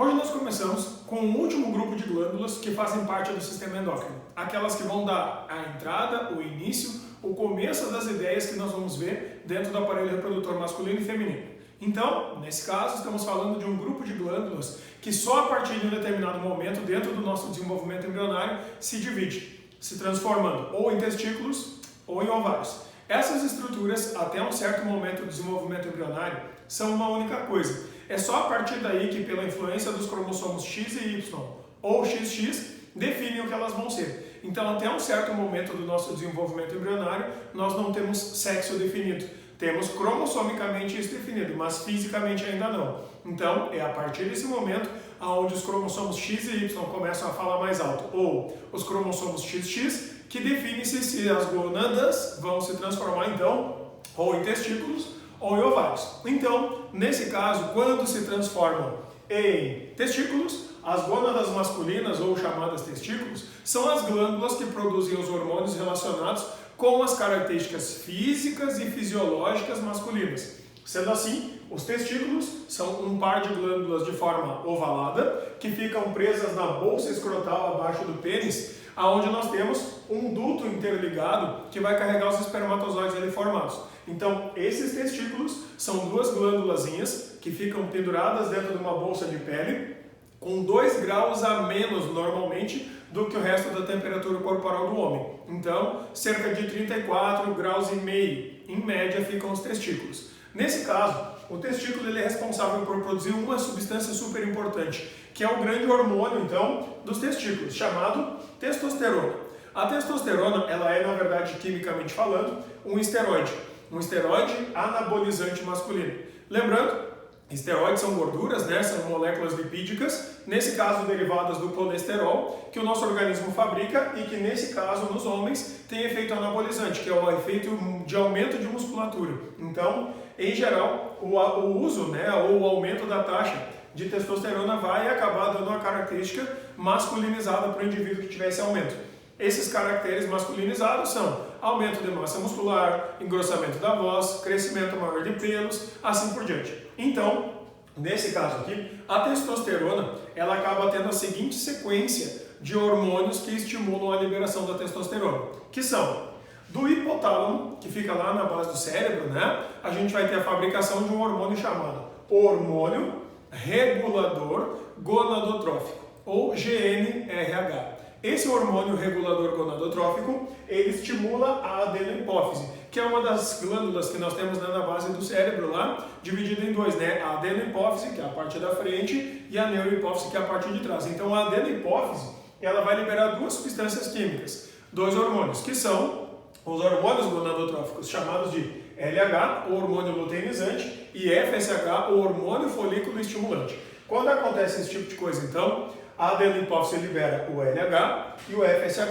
Hoje nós começamos com o último grupo de glândulas que fazem parte do sistema endócrino, aquelas que vão dar a entrada, o início, o começo das ideias que nós vamos ver dentro do aparelho reprodutor masculino e feminino. Então, nesse caso, estamos falando de um grupo de glândulas que só a partir de um determinado momento dentro do nosso desenvolvimento embrionário se divide, se transformando ou em testículos ou em ovários. Essas estruturas, até um certo momento do desenvolvimento embrionário, são uma única coisa. É só a partir daí que, pela influência dos cromossomos X e Y ou XX, definem o que elas vão ser. Então, até um certo momento do nosso desenvolvimento embrionário, nós não temos sexo definido. Temos cromossomicamente isso definido, mas fisicamente ainda não. Então, é a partir desse momento onde os cromossomos X e Y começam a falar mais alto, ou os cromossomos XX, que definem se as gônadas vão se transformar, então, ou em testículos ou em ovários. Então, nesse caso, quando se transformam em testículos, as gônadas masculinas, ou chamadas testículos, são as glândulas que produzem os hormônios relacionados com as características físicas e fisiológicas masculinas. Sendo assim, os testículos são um par de glândulas de forma ovalada, que ficam presas na bolsa escrotal abaixo do pênis, onde nós temos um duto interligado que vai carregar os espermatozoides ali formados. Então, esses testículos são duas glândulazinhas que ficam penduradas dentro de uma bolsa de pele, com 2 graus a menos normalmente do que o resto da temperatura corporal do homem. Então, cerca de 34 graus e meio, em média, ficam os testículos. Nesse caso, o testículo ele é responsável por produzir uma substância super importante, que é o grande hormônio, então, dos testículos, chamado testosterona. A testosterona, ela é, na verdade, quimicamente falando, um esteroide anabolizante masculino. Lembrando, esteroides são gorduras, né? São moléculas lipídicas, nesse caso derivadas do colesterol, que o nosso organismo fabrica e que, nesse caso, nos homens, tem efeito anabolizante, que é o efeito de aumento de musculatura. Então, em geral, o uso, né, ou o aumento da taxa de testosterona vai acabar dando uma característica masculinizada para o indivíduo que tiver esse aumento. Esses caracteres masculinizados são aumento de massa muscular, engrossamento da voz, crescimento maior de pelos, assim por diante. Então, nesse caso aqui, a testosterona ela acaba tendo a seguinte sequência de hormônios que estimulam a liberação da testosterona, que são do hipotálamo, que fica lá na base do cérebro, né? A gente vai ter a fabricação de um hormônio chamado hormônio regulador gonadotrófico, ou GnRH. Esse hormônio regulador gonadotrófico, ele estimula a adenohipófise, que é uma das glândulas que nós temos na base do cérebro lá, dividida em dois, né? A adenohipófise, que é a parte da frente, e a neurohipófise, que é a parte de trás. Então, a adenohipófise, ela vai liberar duas substâncias químicas, dois hormônios, que são os hormônios gonadotróficos, chamados de LH, o hormônio luteinizante, e FSH, o hormônio folículo estimulante. Quando acontece esse tipo de coisa, então, a adenohipófise libera o LH e o FSH.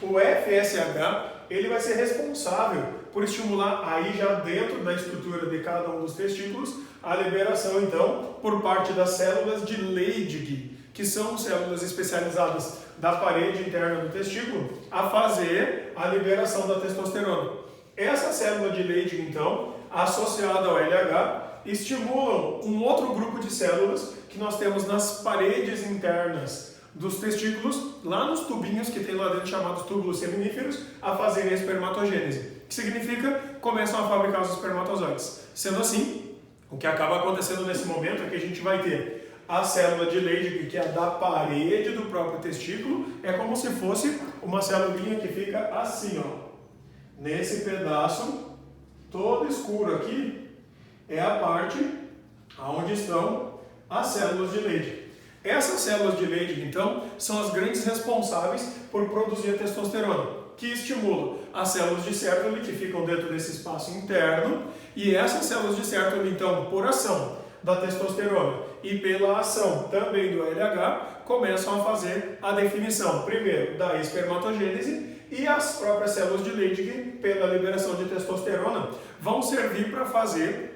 O FSH ele vai ser responsável por estimular aí já dentro da estrutura de cada um dos testículos a liberação, então, por parte das células de Leydig, que são células especializadas da parede interna do testículo, a fazer a liberação da testosterona. Essa célula de Leydig, então, associada ao LH, estimulam um outro grupo de células que nós temos nas paredes internas dos testículos, lá nos tubinhos que tem lá dentro chamados túbulos seminíferos, a fazerem a espermatogênese. Que significa começam a fabricar os espermatozoides. Sendo assim, o que acaba acontecendo nesse momento é que a gente vai ter a célula de Leydig, que é a da parede do próprio testículo, é como se fosse uma celulinha que fica assim, ó. Nesse pedaço todo escuro aqui, é a parte onde estão as células de Leydig. Essas células de Leydig, então, são as grandes responsáveis por produzir a testosterona, que estimulam as células de Sertoli, que ficam dentro desse espaço interno, e essas células de Sertoli, então, por ação da testosterona e pela ação também do LH, começam a fazer a definição, primeiro, da espermatogênese, e as próprias células de Leydig, pela liberação de testosterona, vão servir para fazer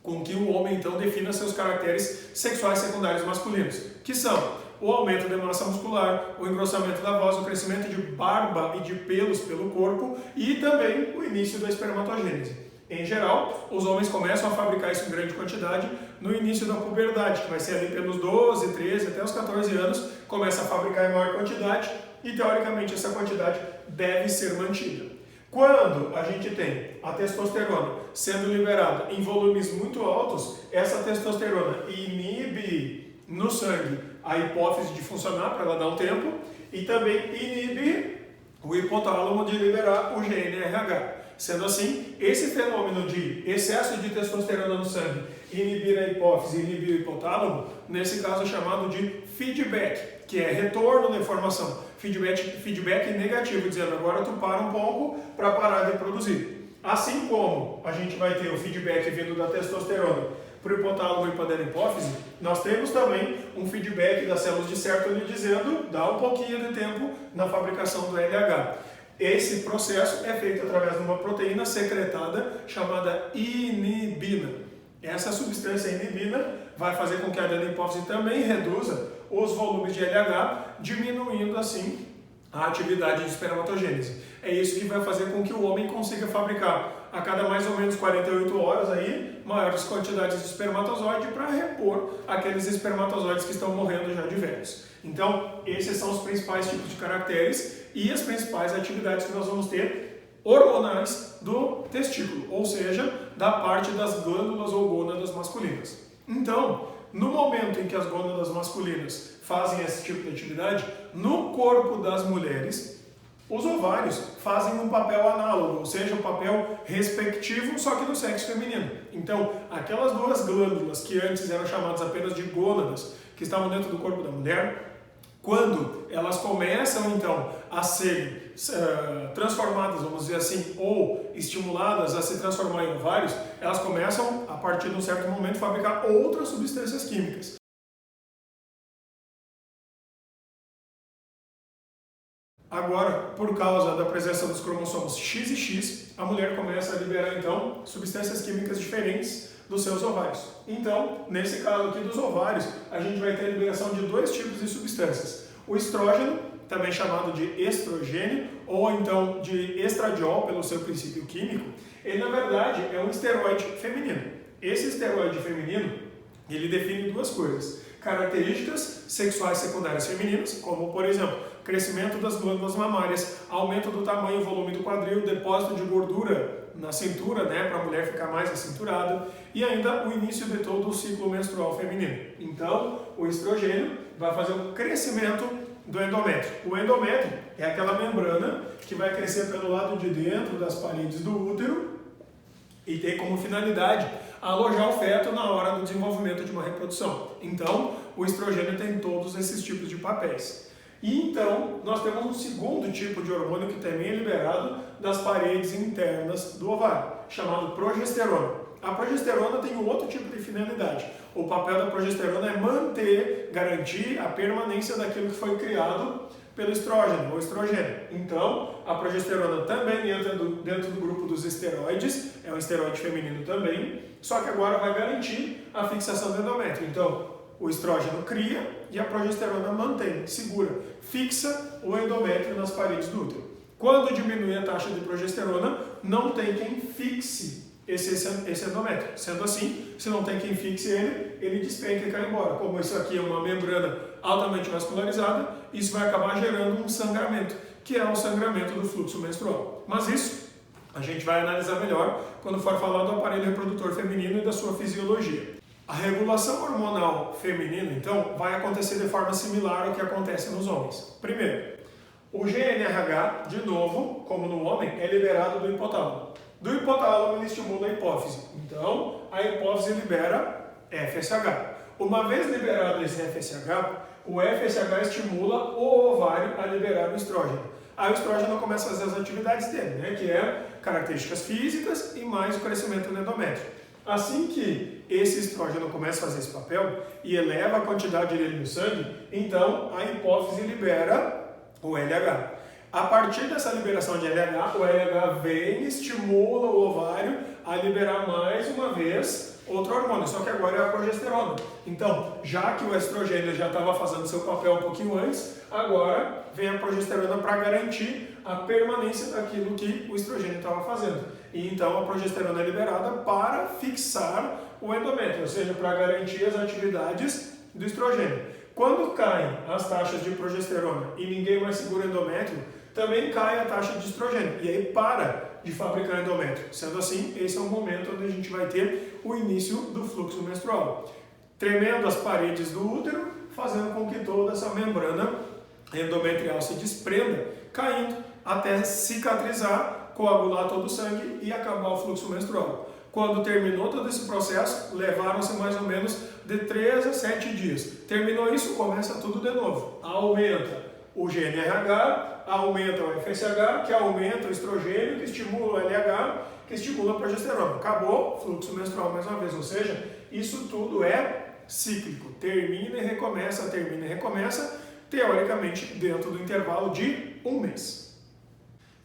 com que o homem, então, defina seus caracteres sexuais secundários masculinos, que são o aumento da massa muscular, o engrossamento da voz, o crescimento de barba e de pelos pelo corpo e também o início da espermatogênese. Em geral, os homens começam a fabricar isso em grande quantidade no início da puberdade, que vai ser ali pelos 12, 13, até os 14 anos, começa a fabricar em maior quantidade e, teoricamente, essa quantidade deve ser mantida. Quando a gente tem a testosterona sendo liberada em volumes muito altos, essa testosterona inibe no sangue a hipófise de funcionar para ela dar um tempo e também inibe o hipotálamo de liberar o GNRH. Sendo assim, esse fenômeno de excesso de testosterona no sangue inibir a hipófise e inibir o hipotálamo, nesse caso é chamado de feedback, que é retorno da informação. Feedback negativo, dizendo agora tu para um pouco para parar de produzir. Assim como a gente vai ter o feedback vindo da testosterona para o hipotálamo e para a hipófise, nós temos também um feedback das células de Sertoli dizendo dá um pouquinho de tempo na fabricação do LH. Esse processo é feito através de uma proteína secretada chamada inibina. Essa substância inibina vai fazer com que a adenopófise também reduza os volumes de LH, diminuindo assim a atividade de espermatogênese. É isso que vai fazer com que o homem consiga fabricar a cada mais ou menos 48 horas aí, maiores quantidades de espermatozoide para repor aqueles espermatozoides que estão morrendo já de velhos. Então, esses são os principais tipos de caracteres e as principais atividades que nós vamos ter hormonais do testículo, ou seja, da parte das glândulas ou gônadas masculinas. Então, no momento em que as gônadas masculinas fazem esse tipo de atividade, no corpo das mulheres, os ovários fazem um papel análogo, ou seja, um papel respectivo, só que do sexo feminino. Então, aquelas duas glândulas que antes eram chamadas apenas de gônadas, que estavam dentro do corpo da mulher, quando elas começam então a ser transformadas, vamos dizer assim, ou estimuladas a se transformar em ovários, elas começam, a partir de um certo momento, a fabricar outras substâncias químicas. Agora, por causa da presença dos cromossomos X e X, a mulher começa a liberar então substâncias químicas diferentes dos seus ovários. Então, nesse caso aqui dos ovários, a gente vai ter a liberação de dois tipos de substâncias. O estrógeno, também chamado de estrogênio, ou então de estradiol, pelo seu princípio químico, ele na verdade é um esteroide feminino. Esse esteroide feminino, ele define duas coisas: características sexuais secundárias femininas, como por exemplo, crescimento das glândulas mamárias, aumento do tamanho e volume do quadril, depósito de gordura na cintura, para a mulher ficar mais acinturada, e ainda o início de todo o ciclo menstrual feminino. Então, o estrogênio vai fazer um crescimento do endométrio. O endométrio é aquela membrana que vai crescer pelo lado de dentro das paredes do útero e tem como finalidade alojar o feto na hora do desenvolvimento de uma reprodução. Então, o estrogênio tem todos esses tipos de papéis. E então, nós temos um segundo tipo de hormônio que também é liberado das paredes internas do ovário, chamado progesterona. A progesterona tem um outro tipo de finalidade. O papel da progesterona é manter, garantir a permanência daquilo que foi criado pelo estrógeno, ou estrogênio. Então, a progesterona também entra dentro do grupo dos esteroides, é um esteroide feminino também, só que agora vai garantir a fixação do endométrio. Então, o estrógeno cria e a progesterona mantém, segura, fixa o endométrio nas paredes do útero. Quando diminui a taxa de progesterona, não tem quem fixe esse endométrio. Sendo assim, se não tem quem fixe ele despenca e cai embora. Como isso aqui é uma membrana altamente vascularizada, isso vai acabar gerando um sangramento, que é o sangramento do fluxo menstrual. Mas isso a gente vai analisar melhor quando for falar do aparelho reprodutor feminino e da sua fisiologia. A regulação hormonal feminina, então, vai acontecer de forma similar ao que acontece nos homens. Primeiro, o GNRH, de novo, como no homem, é liberado do hipotálamo. Do hipotálamo ele estimula a hipófise. Então, a hipófise libera FSH. Uma vez liberado esse FSH, o FSH estimula o ovário a liberar o estrógeno. Aí o estrógeno começa a fazer as atividades dele, que é características físicas e mais o crescimento do endométrio. Assim que esse estrógeno começa a fazer esse papel e eleva a quantidade dele no sangue, então a hipófise libera o LH. A partir dessa liberação de LH, o LH vem e estimula o ovário a liberar mais uma vez outro hormônio, só que agora é a progesterona. Então, já que o estrogênio já estava fazendo seu papel um pouquinho antes, agora vem a progesterona para garantir a permanência daquilo que o estrogênio estava fazendo. E então a progesterona é liberada para fixar o endométrio, ou seja, para garantir as atividades do estrogênio. Quando caem as taxas de progesterona e ninguém mais segura o endométrio, também cai a taxa de estrogênio e aí para de fabricar endométrio. Sendo assim, esse é o momento onde a gente vai ter o início do fluxo menstrual. Tremendo as paredes do útero, fazendo com que toda essa membrana endometrial se desprenda, caindo até cicatrizar, coagular todo o sangue e acabar o fluxo menstrual. Quando terminou todo esse processo, levaram-se mais ou menos de 3 a 7 dias. Terminou isso, começa tudo de novo. Aumenta o GnRH, aumenta o FSH, que aumenta o estrogênio, que estimula o LH, que estimula a progesterona. Acabou, fluxo menstrual mais uma vez. Ou seja, isso tudo é cíclico. Termina e recomeça, teoricamente dentro do intervalo de 1 mês.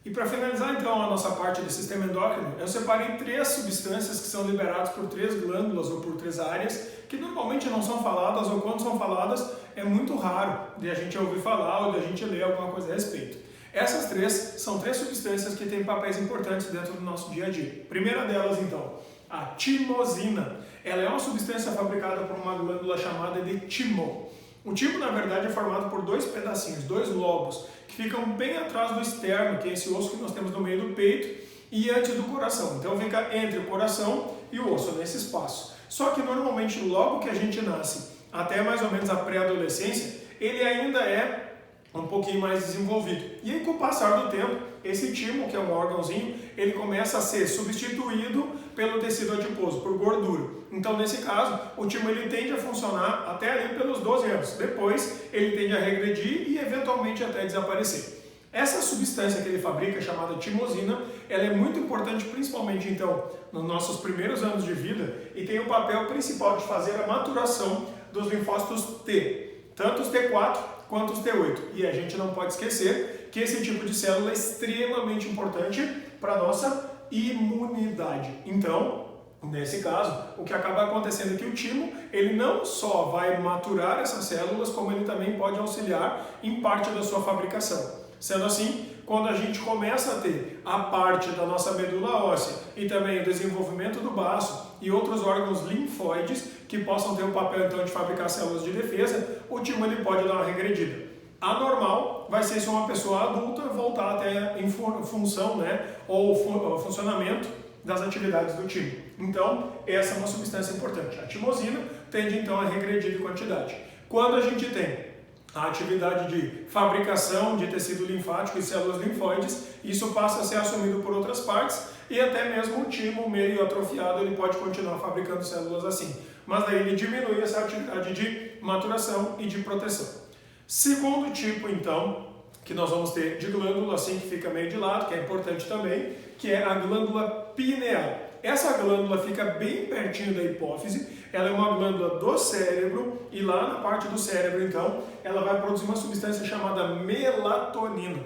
E para finalizar então a nossa parte do sistema endócrino, eu separei 3 substâncias que são liberadas por 3 glândulas ou por 3 áreas, que normalmente não são faladas, ou quando são faladas é muito raro de a gente ouvir falar ou de a gente ler alguma coisa a respeito. Essas 3 são 3 substâncias que têm papéis importantes dentro do nosso dia a dia. Primeira delas então, a timosina. Ela é uma substância fabricada por uma glândula chamada de timo. O timo, na verdade, é formado por 2 pedacinhos, 2 lobos, que ficam bem atrás do externo, que é esse osso que nós temos no meio do peito, e antes do coração. Então fica entre o coração e o osso, nesse espaço. Só que normalmente, logo que a gente nasce, até mais ou menos a pré-adolescência, ele ainda é um pouquinho mais desenvolvido. E aí, com o passar do tempo, esse timo, que é um órgãozinho, ele começa a ser substituído pelo tecido adiposo, por gordura. Então, nesse caso, o timo ele tende a funcionar até ali pelos 12 anos. Depois, ele tende a regredir e, eventualmente, até desaparecer. Essa substância que ele fabrica, chamada timosina, ela é muito importante, principalmente, então, nos nossos primeiros anos de vida, e tem o papel principal de fazer a maturação dos linfócitos T, tanto os T4 quanto os T8. E a gente não pode esquecer que esse tipo de célula é extremamente importante para a nossa imunidade. Então, nesse caso, o que acaba acontecendo é que o timo, ele não só vai maturar essas células, como ele também pode auxiliar em parte da sua fabricação. Sendo assim, quando a gente começa a ter a parte da nossa medula óssea e também o desenvolvimento do baço e outros órgãos linfóides que possam ter o papel então de fabricar células de defesa, o timo ele pode dar uma regredida. Anormal vai ser se uma pessoa adulta voltar até em função, ou funcionamento das atividades do timo. Então, essa é uma substância importante. A timosina tende então a regredir de quantidade. Quando a gente tem a atividade de fabricação de tecido linfático e células linfóides, isso passa a ser assumido por outras partes e até mesmo o timo meio atrofiado ele pode continuar fabricando células assim. Mas daí ele diminui essa atividade de maturação e de proteção. Segundo tipo, então, que nós vamos ter de glândula, assim que fica meio de lado, que é importante também, que é a glândula pineal. Essa glândula fica bem pertinho da hipófise, ela é uma glândula do cérebro e lá na parte do cérebro, então, ela vai produzir uma substância chamada melatonina.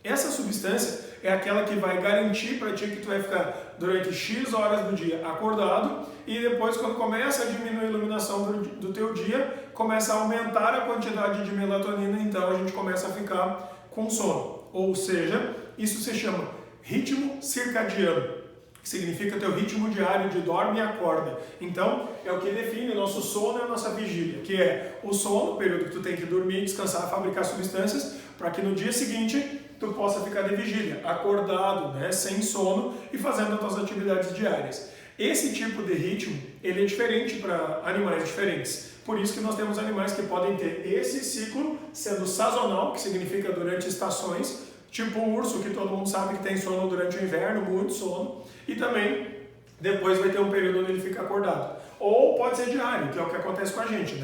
Essa substância é aquela que vai garantir para ti que tu vai ficar durante X horas do dia acordado e depois, quando começa a diminuir a iluminação do teu dia, começa a aumentar a quantidade de melatonina, então a gente começa a ficar com sono. Ou seja, isso se chama ritmo circadiano, que significa teu ritmo diário de dorme e acorda. Então, é o que define o nosso sono e a nossa vigília, que é o sono, o período que tu tem que dormir, descansar, fabricar substâncias, para que no dia seguinte tu possa ficar de vigília, acordado, sem sono e fazendo as tuas atividades diárias. Esse tipo de ritmo, ele é diferente para animais diferentes. Por isso que nós temos animais que podem ter esse ciclo sendo sazonal, que significa durante estações, tipo o urso, que todo mundo sabe que tem sono durante o inverno, muito sono, e também depois vai ter um período onde ele fica acordado. Ou pode ser diário, que é o que acontece com a gente,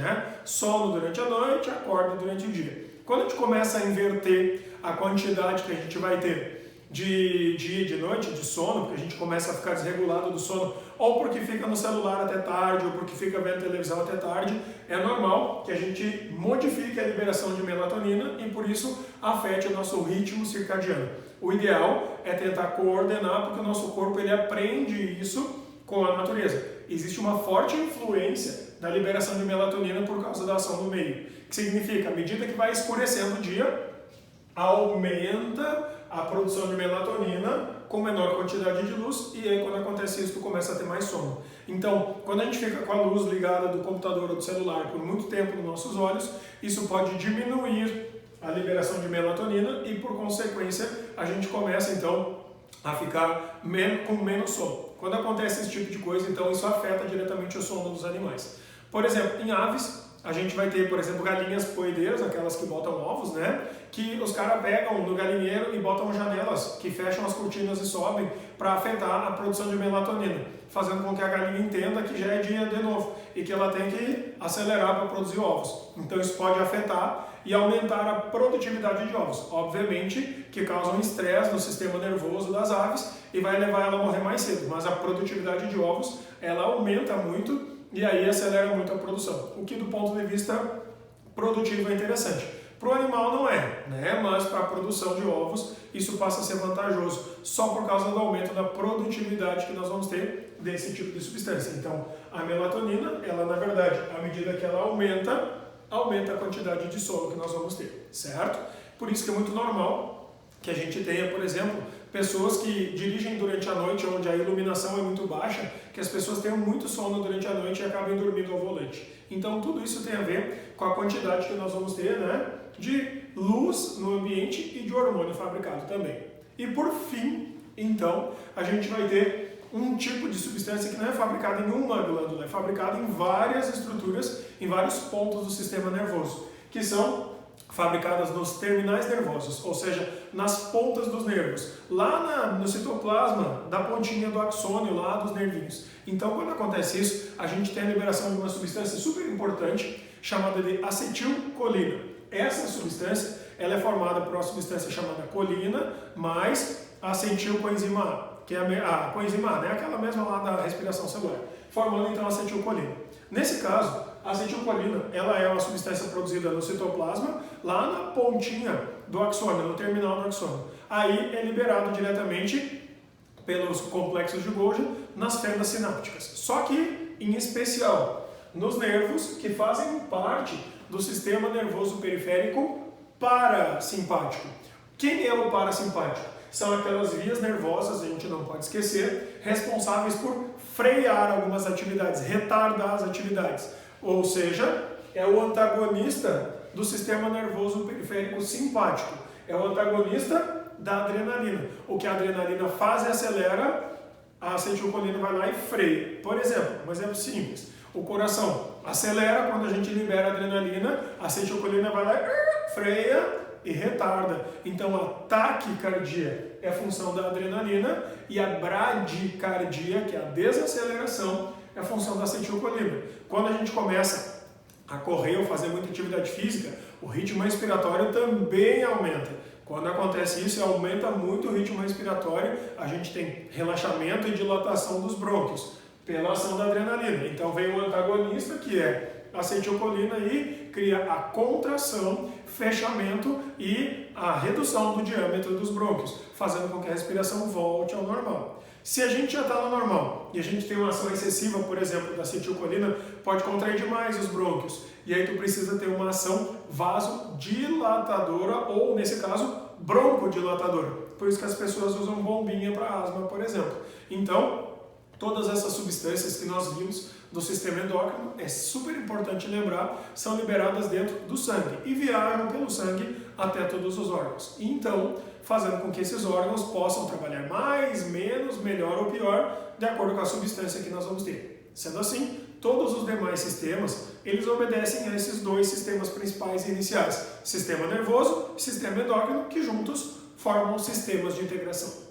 Sono durante a noite, acorda durante o dia. Quando a gente começa a inverter a quantidade que a gente vai ter de dia e de noite, de sono, porque a gente começa a ficar desregulado do sono, ou porque fica no celular até tarde, ou porque fica vendo televisão até tarde, é normal que a gente modifique a liberação de melatonina e por isso afete o nosso ritmo circadiano. O ideal é tentar coordenar, porque o nosso corpo ele aprende isso com a natureza. Existe uma forte influência da liberação de melatonina por causa da ação do meio, que significa, à medida que vai escurecendo o dia, aumenta a produção de melatonina com menor quantidade de luz, e aí quando acontece isso tu começa a ter mais sono. Então, quando a gente fica com a luz ligada do computador ou do celular por muito tempo nos nossos olhos, isso pode diminuir a liberação de melatonina e, por consequência, a gente começa então a ficar com menos sono. Quando acontece esse tipo de coisa, então isso afeta diretamente o sono dos animais. Por exemplo, em aves, a gente vai ter, por exemplo, galinhas poedeiras, aquelas que botam ovos, né? Que os caras pegam no galinheiro e botam janelas que fecham as cortinas e sobem para afetar a produção de melatonina, fazendo com que a galinha entenda que já é dia de novo e que ela tem que acelerar para produzir ovos. Então isso pode afetar e aumentar a produtividade de ovos. Obviamente que causa um estresse no sistema nervoso das aves e vai levar ela a morrer mais cedo, mas a produtividade de ovos ela aumenta muito e aí acelera muito a produção, o que do ponto de vista produtivo é interessante. Para o animal não é, né? Mas para a produção de ovos isso passa a ser vantajoso, só por causa do aumento da produtividade que nós vamos ter desse tipo de substância. Então a melatonina, ela na verdade, à medida que ela aumenta a quantidade de sono que nós vamos ter, certo? Por isso que é muito normal que a gente tenha, por exemplo, pessoas que dirigem durante a noite, onde a iluminação é muito baixa, que as pessoas tenham muito sono durante a noite e acabem dormindo ao volante. Então tudo isso tem a ver com a quantidade que nós vamos ter, né, de luz no ambiente e de hormônio fabricado também. E por fim, então, a gente vai ter um tipo de substância que não é fabricada em uma glândula, é fabricada em várias estruturas, em vários pontos do sistema nervoso, que são fabricadas nos terminais nervosos, ou seja, nas pontas dos nervos, lá no citoplasma da pontinha do axônio, lá dos nervinhos. Então, quando acontece isso, a gente tem a liberação de uma substância super importante, chamada de acetilcolina. Essa substância, ela é formada por uma substância chamada colina, mais acetilcoenzima A, que é a coenzima A, né? Aquela mesma lá da respiração celular, formando então a acetilcolina. Nesse caso, a acetilcolina, ela é uma substância produzida no citoplasma, lá na pontinha do axônio, no terminal do axônio. Aí é liberado diretamente pelos complexos de Golgi nas fendas sinápticas. Só que, em especial, nos nervos que fazem parte do sistema nervoso periférico parasimpático. Quem é o parasimpático? São aquelas vias nervosas, a gente não pode esquecer, responsáveis por frear algumas atividades, retardar as atividades. Ou seja, é o antagonista do sistema nervoso periférico simpático. É o antagonista da adrenalina. O que a adrenalina faz é acelera, a acetilcolina vai lá e freia. Por exemplo, um exemplo simples. O coração acelera quando a gente libera a adrenalina, a acetilcolina vai lá e freia e retarda. Então a taquicardia é a função da adrenalina e a bradicardia, que é a desaceleração, é a função da acetilcolina. Quando a gente começa a correr ou fazer muita atividade física, o ritmo respiratório também aumenta. Quando acontece isso, aumenta muito o ritmo respiratório, a gente tem relaxamento e dilatação dos brônquios, pela ação da adrenalina. Então vem o antagonista, que é a acetilcolina, e cria a contração, fechamento e a redução do diâmetro dos brônquios, fazendo com que a respiração volte ao normal. Se a gente já está no normal e a gente tem uma ação excessiva, por exemplo, da acetilcolina, pode contrair demais os brônquios. E aí tu precisa ter uma ação vasodilatadora ou, nesse caso, broncodilatadora. Por isso que as pessoas usam bombinha para asma, por exemplo. Então, todas essas substâncias que nós vimos do sistema endócrino, é super importante lembrar, são liberadas dentro do sangue e viajam pelo sangue até todos os órgãos. E então, fazendo com que esses órgãos possam trabalhar mais, menos, melhor ou pior, de acordo com a substância que nós vamos ter. Sendo assim, todos os demais sistemas, eles obedecem a esses dois sistemas principais iniciais, sistema nervoso e sistema endócrino, que juntos formam sistemas de integração.